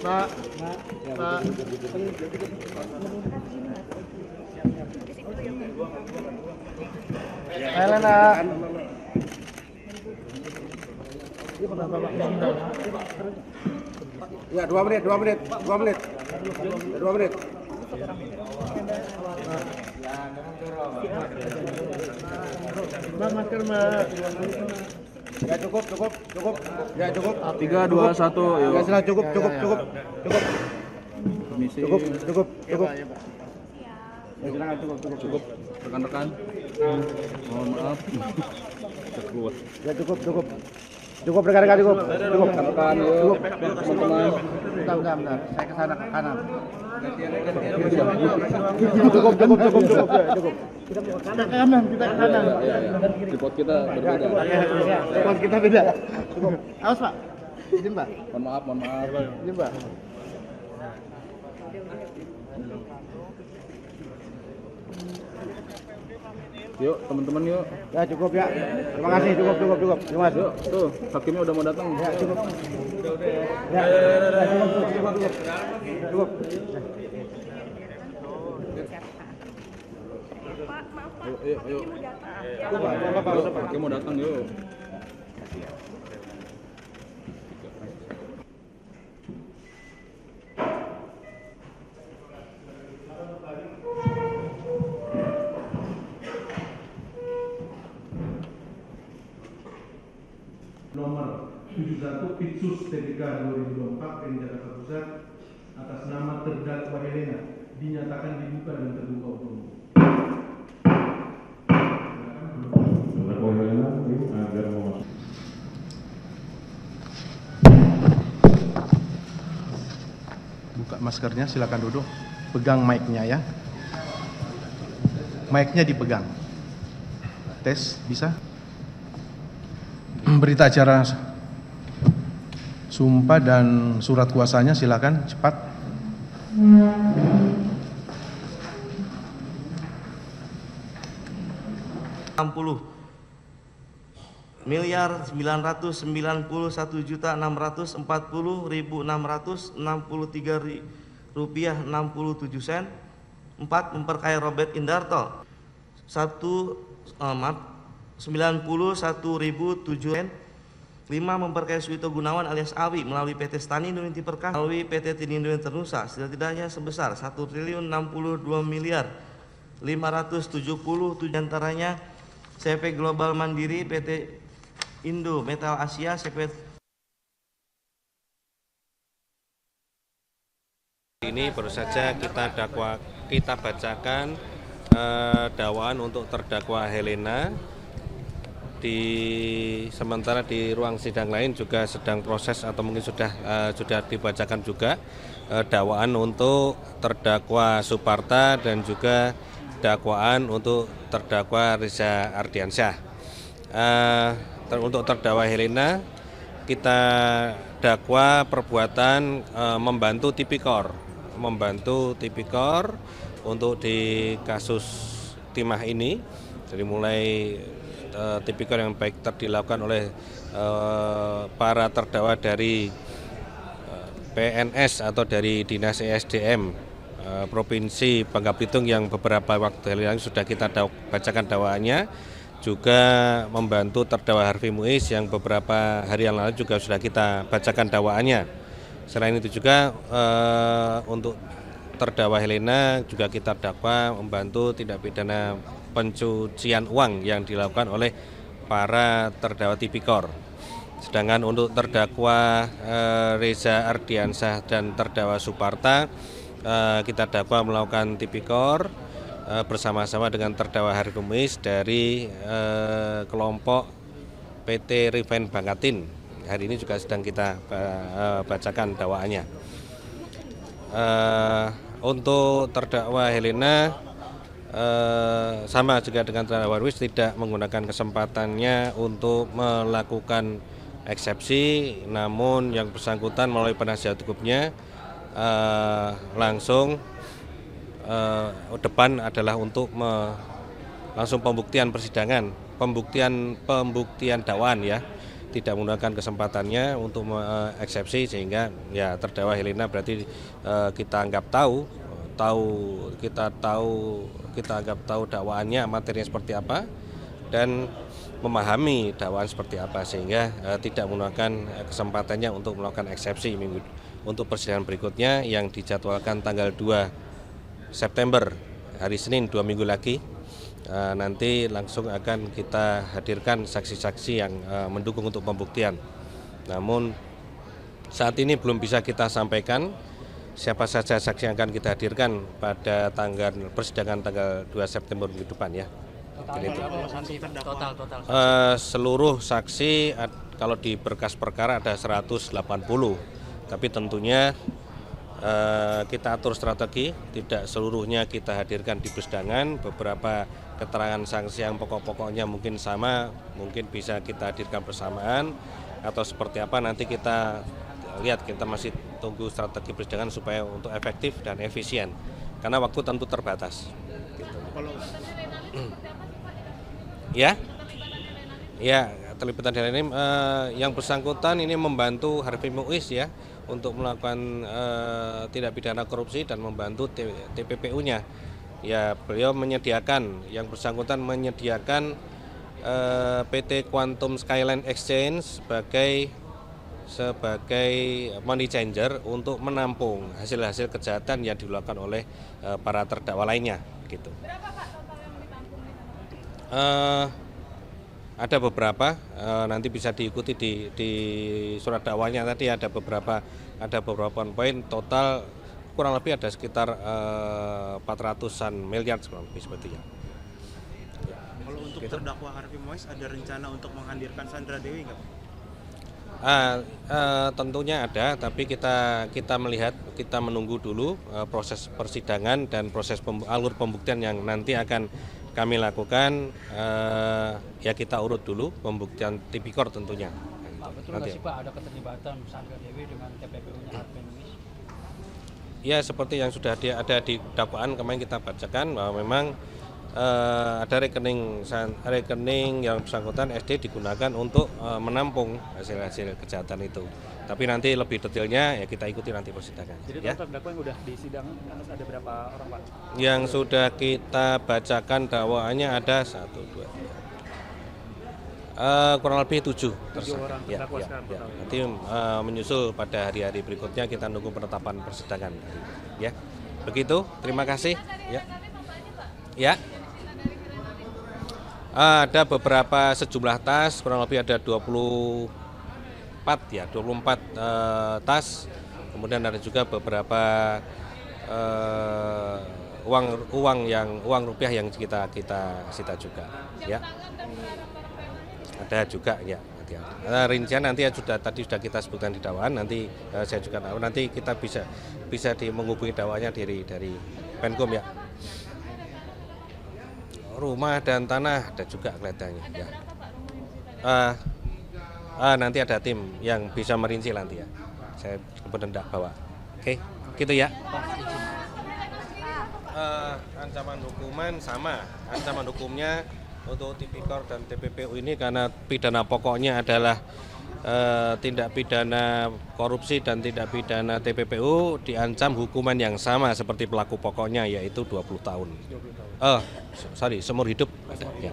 Pak, Pak. Elena. Ya, 2 menit. Mbak, masker, Mbak. Ya cukup. Ya cukup. 3, 2, 1, yuk. Ya sudah cukup. Permisi. Cukup. Ya, Pak. Ya silakan cukup. Rekan-rekan. Mohon maaf. Keluar. Ya cukup. Cukup rekan-rekan cukup. Rekan-rekan, yuk. Teman-teman. Bentar. Saya ke sana ke kanan. Cukup. Kita ke kanan. Report kita berbeda. Report kita beda. Cukup. Awas, Pak. Izin, Pak. Mohon maaf. Izin, Pak. Yuk, teman-teman yuk. Ya cukup ya. Terima kasih cukup. Terima kasih. Yuk, tuh, hakimnya udah mau datang. Ya cukup. Ya, cukup. Yuk. Yuk, hakim mau datang yuk. Nomor 71 Pitsus TPK 2024 PN Jakarta Pusat atas nama terdakwa Helena dinyatakan dibuka dan terbuka umum. Terdakwa Helena agar memasuk. Buka maskernya, silakan duduk. Pegang mic-nya ya. Mic-nya dipegang. Tes, bisa? Berita acara sumpah dan surat kuasanya silakan cepat. Rp991.990.663,67. 4. Memperkaya Robert Indarto 91.007. 5. Memperkaya Suwito Gunawan alias Awi melalui PT Stanindo Inti Perkasa melalui PT Tinindo Internusa setidaknya sebesar 1.062.570 antaranya CP Global Mandiri, PT Indo Metal Asia, CP. Ini baru saja kita bacakan dakwaan untuk terdakwa Helena. Sementara di ruang sidang lain juga sedang proses atau mungkin sudah dibacakan juga dakwaan untuk terdakwa Suparta dan juga dakwaan untuk terdakwa Reza Ardiansyah. Untuk terdakwa Helena kita dakwa perbuatan membantu Tipikor untuk di kasus timah ini. Jadi mulai Tipikor yang baik dilakukan oleh para terdakwa dari PNS atau dari Dinas ESDM Provinsi Bangka Belitung yang beberapa waktu lalu sudah kita bacakan dakwaannya, juga membantu terdakwa Harvey Muiz yang beberapa hari yang lalu juga sudah kita bacakan dakwaannya. Selain itu juga untuk terdakwa Helena juga kita dakwa membantu tindak pidana pencucian uang yang dilakukan oleh para terdakwa Tipikor. Sedangkan untuk terdakwa Reza Ardiansyah dan terdakwa Suparta kita dakwa melakukan Tipikor bersama-sama dengan terdakwa Harvey Muiz dari kelompok PT Refine Bangkatin. Hari ini juga sedang kita bacakan dakwaannya. Untuk terdakwa Helena sama juga dengan terdakwa Muiz tidak menggunakan kesempatannya untuk melakukan eksepsi, namun yang bersangkutan melalui penasihat hukumnya langsung depan adalah untuk langsung pembuktian persidangan, pembuktian dakwaan ya. tidak menggunakan kesempatannya untuk eksepsi, sehingga ya terdakwa Helena berarti kita anggap tahu dakwaannya, materinya seperti apa, dan memahami dakwaan seperti apa, sehingga tidak menggunakan kesempatannya untuk melakukan eksepsi. Untuk persidangan berikutnya yang dijadwalkan tanggal 2 September, hari Senin, 2 minggu lagi, nanti langsung akan kita hadirkan saksi-saksi yang mendukung untuk pembuktian. Namun saat ini belum bisa kita sampaikan siapa saja saksi yang akan kita hadirkan pada persidangan tanggal 2 September minggu depan ya. Total. Seluruh saksi kalau di berkas perkara ada 180, tapi tentunya kita atur strategi, tidak seluruhnya kita hadirkan di persidangan. Beberapa keterangan saksi yang pokok-pokoknya mungkin sama, mungkin bisa kita hadirkan bersamaan, atau seperti apa nanti kita lihat. Kita masih tunggu strategi persidangan supaya untuk efektif dan efisien, karena waktu tentu terbatas gitu. Ya, terlibat Helena ini yang bersangkutan ini membantu Harvey Muiz ya untuk melakukan tindak pidana korupsi dan membantu TPPU-nya. Ya, beliau menyediakan, yang bersangkutan menyediakan PT Quantum Skyline Exchange sebagai money changer untuk menampung hasil-hasil kejahatan yang dilakukan oleh para terdakwa lainnya gitu. Ada beberapa, nanti bisa diikuti di surat dakwanya tadi ada beberapa poin. Total kurang lebih ada sekitar 400-an miliar kurang lebih seperti ya. Kalau untuk terdakwa Harvey Muiz ada rencana untuk menghadirkan Sandra Dewi nggak? Tentunya ada, tapi kita melihat, kita menunggu dulu proses persidangan dan proses alur pembuktian yang nanti akan kami lakukan. Ya kita urut dulu pembuktian tipikor tentunya. Pak, betul nggak sih Pak ada keterlibatan Sandra Dewi dengan TPPU-nya Harvey Muiz? Ya, seperti yang sudah ada di dakwaan kemarin kita bacakan bahwa memang ada rekening yang bersangkutan SD digunakan untuk menampung hasil-hasil kejahatan itu. Tapi nanti lebih detailnya ya kita ikuti nanti persidangan. Jadi total terdakwa yang udah di sidang ada berapa orang Pak? Yang sudah kita bacakan dakwaannya ada 1, 2, 3. Kurang lebih 7 orang terdakwa sekarang. Nanti menyusul pada hari-hari berikutnya, kita nunggu penetapan persidangan. Ya, begitu. Terima kasih. Ya. Ada beberapa sejumlah tas, kurang lebih ada 24 tas. Kemudian ada juga beberapa uang rupiah yang kita sita juga. Ya. Ada juga ya. Rincian nanti tadi sudah kita sebutkan di dakwaan. Nanti saya juga tahu, nanti kita bisa menghubungi dakwaannya dari Penkum ya. Rumah dan tanah ada juga kelihatannya ya. Nanti ada tim yang bisa merinci nanti ya. Saya kemudian tidak bawa. Oke, gitu ya. Ancaman hukuman sama. Ancaman hukumnya untuk tipikor dan TPPU ini karena pidana pokoknya adalah tindak pidana korupsi dan tindak pidana TPPU diancam hukuman yang sama seperti pelaku pokoknya, yaitu 20 tahun. Seumur hidup. Ya.